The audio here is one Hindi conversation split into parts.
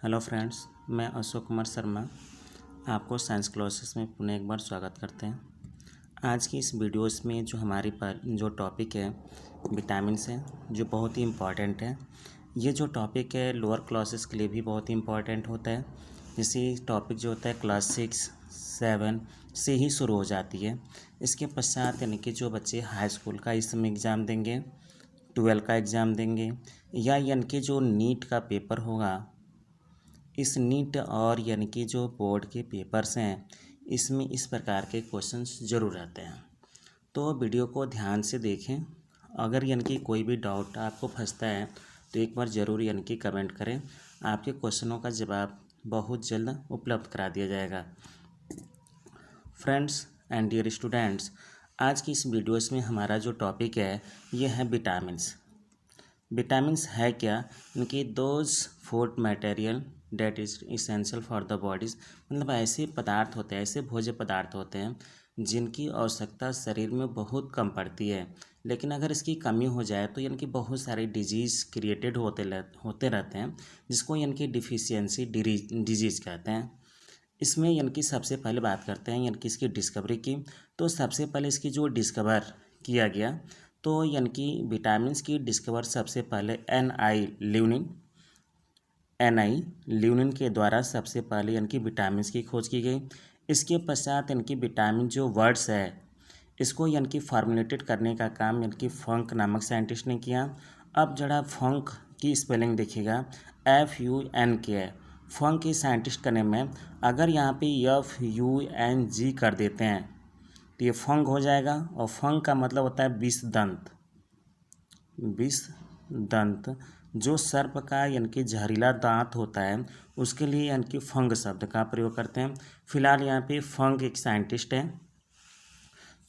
हेलो फ्रेंड्स, मैं अशोक कुमार शर्मा आपको साइंस क्लासेस में पुनः एक बार स्वागत करते हैं। आज की इस वीडियोस में जो हमारी पर जो टॉपिक है विटामिन है, जो बहुत ही इम्पॉर्टेंट है। ये जो टॉपिक है लोअर क्लासेस के लिए भी बहुत ही इम्पॉर्टेंट होता है। इसी टॉपिक जो होता है क्लास 6, 7 से ही शुरू हो जाती है। इसके पश्चात यानी कि जो बच्चे हाई स्कूल का इस समय एग्ज़ाम देंगे, 12 का एग्ज़ाम देंगे या यानी कि जो नीट का पेपर होगा, इस नीट और यानी कि जो बोर्ड के पेपर्स हैं, इसमें इस प्रकार के क्वेश्चंस ज़रूर आते हैं। तो वीडियो को ध्यान से देखें। अगर यानी कि कोई भी डाउट आपको फंसता है तो एक बार ज़रूर यानी कि कमेंट करें। आपके क्वेश्चनों का जवाब बहुत जल्द उपलब्ध करा दिया जाएगा। फ्रेंड्स एंड डियर स्टूडेंट्स, आज की इस वीडियोस में हमारा जो टॉपिक है ये है विटामिन्स। विटामिन्स है क्या? इनकी those food material that is essential for the bodies, मतलब ऐसे पदार्थ होते हैं, ऐसे भोज्य पदार्थ होते हैं जिनकी आवश्यकता शरीर में बहुत कम पड़ती है, लेकिन अगर इसकी कमी हो जाए तो यानी कि बहुत सारे डिजीज़ क्रिएटेड होते रहते हैं, जिसको यानी कि डिफिशियंसी डिजीज़ कहते हैं। इसमें यानी कि सबसे पहले बात करते हैं यानी कि इसकी डिस्कवरी की। तो सबसे पहले इसकी जो डिस्कवर किया गया, तो यानी कि विटामिन्स की डिस्कवर सबसे पहले एन आई ल्यूनिन के द्वारा सबसे पहले यानी कि विटामिन्स की खोज की गई। इसके पश्चात यानी कि विटामिन जो वर्ड्स है, इसको यानी कि फॉर्मुलेटेड करने का काम यानी कि फंक नामक साइंटिस्ट ने किया। अब जरा फंक की स्पेलिंग देखिएगा, FUNK है। फंक की साइंटिस्ट करने में अगर यहाँ पे FUNG कर देते हैं तो ये फंक हो जाएगा, और फंक का मतलब होता है विष दंत। जो सर्प का यानी कि जहरीला दांत होता है उसके लिए यानी कि फंग शब्द का प्रयोग करते हैं। फिलहाल यहाँ पे फंग एक साइंटिस्ट है।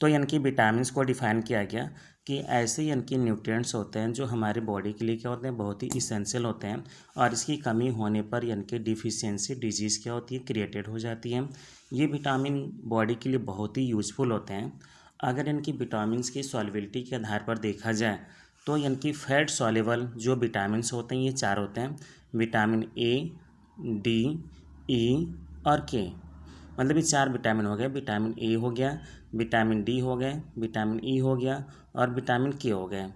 तो यानी कि विटामिन्स को डिफाइन किया गया कि ऐसे यानी कि न्यूट्रिएंट्स होते हैं जो हमारे बॉडी के लिए क्या होते हैं, बहुत ही इसेंशियल होते हैं, और इसकी कमी होने पर यानी कि डिफिशियंसी डिजीज़ क्या होती है, क्रिएटेड हो जाती है। ये विटामिन बॉडी के लिए बहुत ही यूजफुल होते हैं। अगर इनकी विटामिन्स की सॉल्युबिलिटी के आधार पर देखा जाए तो यानी कि फैट सॉल्युबल जो विटामिन्स होते हैं ये 4 होते हैं, विटामिन A, D, E और K। मतलब ये 4 विटामिन हो गए। विटामिन A हो गया, विटामिन D हो गए, विटामिन E हो गया और विटामिन K हो गए।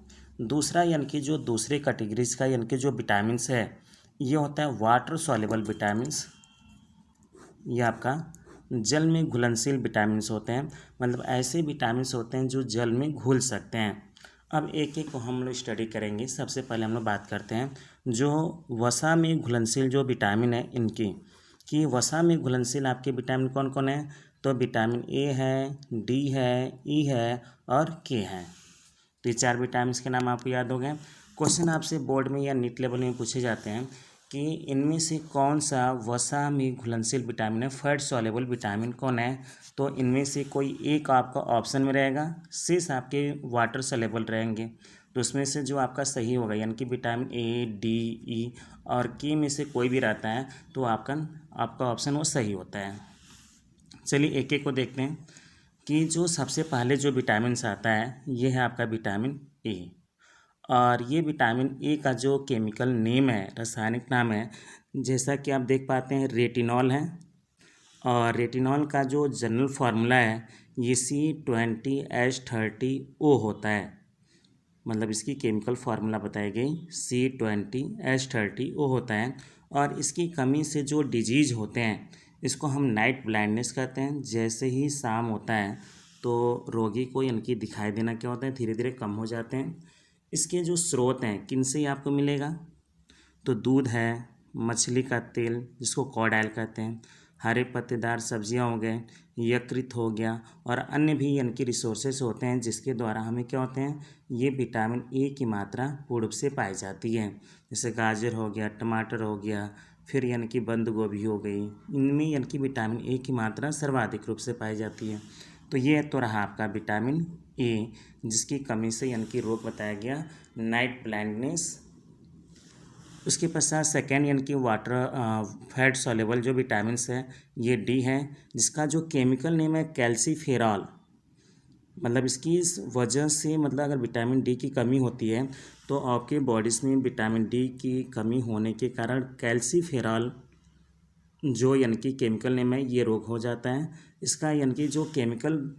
दूसरा यानी कि जो दूसरे कैटेगरीज का यानी कि जो विटामिन्स है ये होता है वाटर सॉल्युबल विटामिन्स। ये आपका जल में घुलनशील विटामिन्स होते हैं, मतलब ऐसे विटामिन्स होते हैं जो जल में घुल सकते हैं। अब एक एक को हम लोग स्टडी करेंगे। सबसे पहले हम लोग बात करते हैं जो वसा में घुलनशील जो विटामिन है इनकी, कि वसा में घुलनशील आपके विटामिन कौन कौन है। तो विटामिन A है, D है, E है और K है। तो ये 4 विटामिन के नाम आपको याद हो गए। क्वेश्चन आपसे बोर्ड में या नीट लेवल में पूछे जाते हैं कि इनमें से कौन सा वसा में घुलनशील विटामिन है, फैट सॉल्युबल विटामिन कौन है। तो इनमें से कोई एक आपका ऑप्शन में रहेगा, शेष आपके वाटर सॉल्युबल रहेंगे। तो उसमें से जो आपका सही होगा यानी कि विटामिन A, D, E और K में से कोई भी रहता है तो आपका ऑप्शन वो सही होता है। चलिए एक एक को देखते हैं कि जो सबसे पहले जो विटामिन आता है ये है आपका विटामिन A। और ये विटामिन ए का जो केमिकल नेम है, रासायनिक नाम है, जैसा कि आप देख पाते हैं रेटिनॉल है। और रेटिनॉल का जो जनरल फार्मूला है ये C20H30O होता है। मतलब इसकी केमिकल फार्मूला बताई गई C20H30O होता है। और इसकी कमी से जो डिजीज़ होते हैं इसको हम नाइट ब्लाइंडनेस कहते हैं। जैसे ही शाम होता है तो रोगी को यानी कि दिखाई देना क्या होता है, धीरे धीरे कम हो जाते हैं। इसके जो स्रोत हैं किन से आपको मिलेगा, तो दूध है, मछली का तेल जिसको कॉड ऑयल कहते हैं, हरे पत्तेदार सब्जियां हो गए, यकृत हो गया, और अन्य भी यानी कि रिसोर्सेस होते हैं जिसके द्वारा हमें क्या होते हैं, ये विटामिन ए की मात्रा पूर्ण रूप से पाई जाती है। जैसे गाजर हो गया, टमाटर हो गया, फिर यानी कि बंद गोभी हो गई, इनमें यानी कि विटामिन ए की मात्रा सर्वाधिक रूप से पाई जाती है। तो ये तो रहा आपका विटामिन ए, जिसकी कमी से यानी कि रोग बताया गया नाइट ब्लाइंडनेस। उसके पश्चात सेकेंड यानी कि वाटर फैट सॉल्युबल जो विटामिन्स है ये डी है, जिसका जो केमिकल नेम है कैल्सीफेरॉल। मतलब इसकी इस वजह से, मतलब अगर विटामिन डी की कमी होती है तो आपके बॉडीज़ में विटामिन डी की कमी होने के कारण कैल्सीफेरॉल जो यानी कि केमिकल नेम है ये रोग हो जाता है। इसका यानी कि जो केमिकल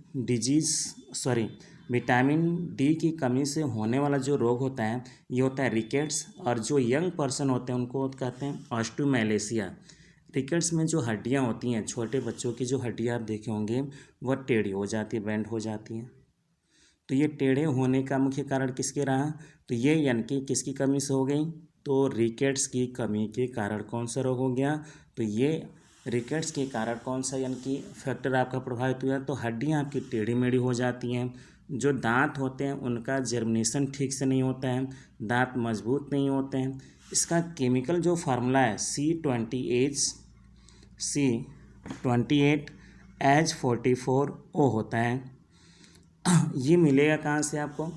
विटामिन डी की कमी से होने वाला जो रोग होता है ये होता है रिकेट्स, और जो यंग पर्सन होते हैं उनको कहते हैं ऑस्टियोमैलेशिया। रिकेट्स में जो हड्डियां होती हैं, छोटे बच्चों की जो हड्डियां आप देखे होंगे वह टेढ़ी हो जाती है, बेंड हो जाती हैं। तो ये टेढ़े होने का मुख्य कारण किसके रहा, तो ये यानी कि किसकी कमी से हो गई, तो रिकेट्स की कमी के कारण कौन सा रोग हो गया, तो ये रिकेट्स के कारण कौन सा यानी कि फैक्टर आपका प्रभावित हुआ, तो हड्डियाँ आपकी टेढ़ी मेढ़ी हो जाती हैं। जो दांत होते हैं उनका जर्मिनेशन ठीक से नहीं होता है, दांत मजबूत नहीं होते हैं। इसका केमिकल जो फार्मूला है C28H44O होता है। ये मिलेगा कहाँ से आपको,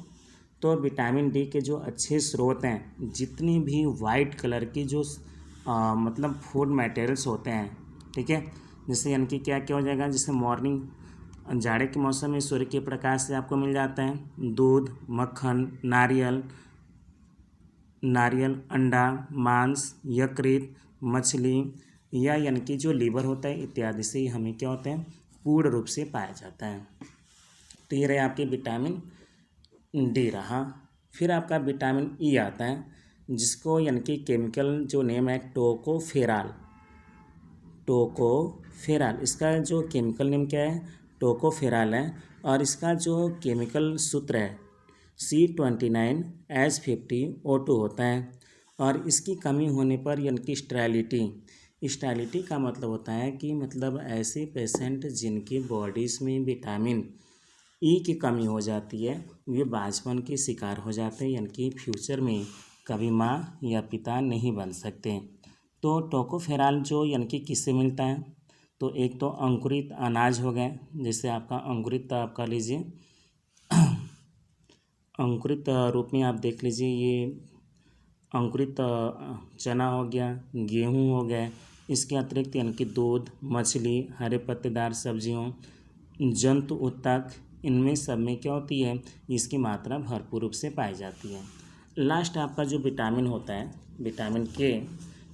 तो विटामिन डी के जो अच्छे स्रोत हैं, जितनी भी वाइट कलर की जो मतलब फूड मटेरियल्स होते हैं, ठीक है, जैसे यानी कि क्या क्या हो जाएगा, जैसे मॉर्निंग जाड़े के मौसम में सूर्य के प्रकाश से आपको मिल जाता है दूध, मक्खन, नारियल, अंडा, मांस, यकृत, मछली या यानी कि जो लीवर होता है इत्यादि से हमें क्या होता है, पूर्ण रूप से पाया जाता है। तो ये रहे आपके विटामिन डी रहा। फिर आपका विटामिन ई आता है, जिसको यानी कि केमिकल जो नेम है टोकोफेराल। इसका जो केमिकल नेम क्या है, टोकोफेराल है, और इसका जो केमिकल सूत्र है C29H50O2 होता है। और इसकी कमी होने पर यानी कि स्टेरिलिटी का मतलब होता है कि मतलब ऐसे पेशेंट जिनकी बॉडीज़ में विटामिन ई की कमी हो जाती है वे बांझपन के शिकार हो जाते हैं, यानी कि फ्यूचर में कभी माँ या पिता नहीं बन सकते। तो टोकोफेराल जो यानी कि किससे मिलता है, तो एक तो अंकुरित अनाज हो गए, जैसे आपका अंकुरित आपका लीजिए अंकुरित रूप में आप देख लीजिए, ये अंकुरित चना हो गया, गेहूँ हो गए। इसके अतिरिक्त यानी कि दूध, मछली, हरे पत्तेदार सब्जियों, जंतु उत्तक, इनमें सब में क्या होती है, इसकी मात्रा भरपूर रूप से पाई जाती है। लास्ट आपका जो विटामिन होता है विटामिन के,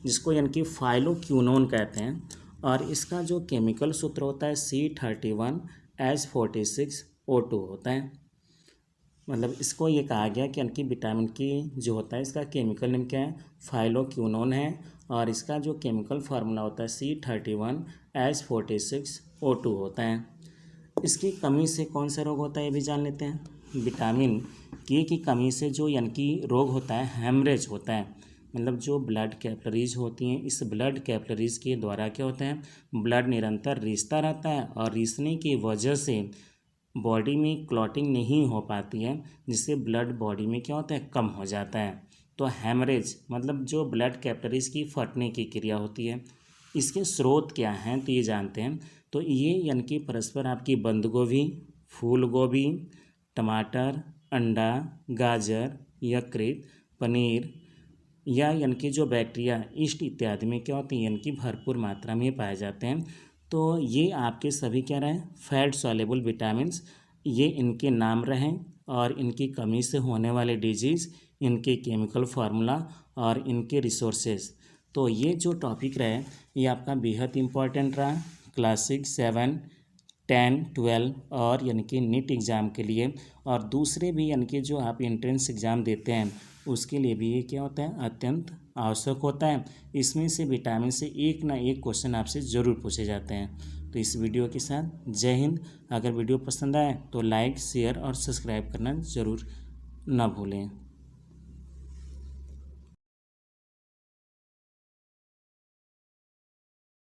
जिसको यानी कि फाइलोक्विनोन कहते हैं, और इसका जो केमिकल सूत्र होता है C31H46O2 होता है। मतलब इसको ये कहा गया कि यानी कि विटामिन की जो होता है इसका केमिकल नेम क्या है, फाइलोक्विनोन है, और इसका जो केमिकल फार्मूला होता है C31H46O2 होता है। इसकी कमी से कौन सा रोग होता है ये भी जान लेते हैं। विटामिन के की कमी से जो यानी कि रोग होता है हेमरेज होता है, मतलब जो ब्लड कैपिलरीज होती हैं, इस ब्लड कैपिलरीज के द्वारा क्या होता है, ब्लड निरंतर रिसता रहता है, और रिसने की वजह से बॉडी में क्लॉटिंग नहीं हो पाती है, जिससे ब्लड बॉडी में क्या होता है, कम हो जाता है। तो हेमरेज मतलब जो ब्लड कैपिलरीज की फटने की क्रिया होती है। इसके स्रोत क्या हैं तो ये जानते हैं। तो ये यानी कि परस्पर आपकी बंद गोभी, फूल गोभी, टमाटर, अंडा, गाजर, यकृत, पनीर या यानी कि जो बैक्टीरिया, ईस्ट इत्यादि में क्या होती है, यानी कि भरपूर मात्रा में पाए जाते हैं। तो ये आपके सभी क्या रहे, फैट सॉल्युबल विटामिन्स, ये इनके नाम रहें, और इनकी कमी से होने वाले डिजीज़, इनके केमिकल फार्मूला और इनके रिसोर्सेज। तो ये जो टॉपिक रहे ये आपका बेहद इम्पॉर्टेंट रहा क्लास 6, 7, 10, 12 और यानी कि नीट एग्ज़ाम के लिए, और दूसरे भी यानी कि जो आप एंट्रेंस एग्ज़ाम देते हैं उसके लिए भी ये क्या होता है, अत्यंत आवश्यक होता है। इसमें से विटामिन से एक ना एक क्वेश्चन आपसे ज़रूर पूछे जाते हैं। तो इस वीडियो के साथ जय हिंद। अगर वीडियो पसंद आए तो लाइक, शेयर और सब्सक्राइब करना ज़रूर ना भूलें।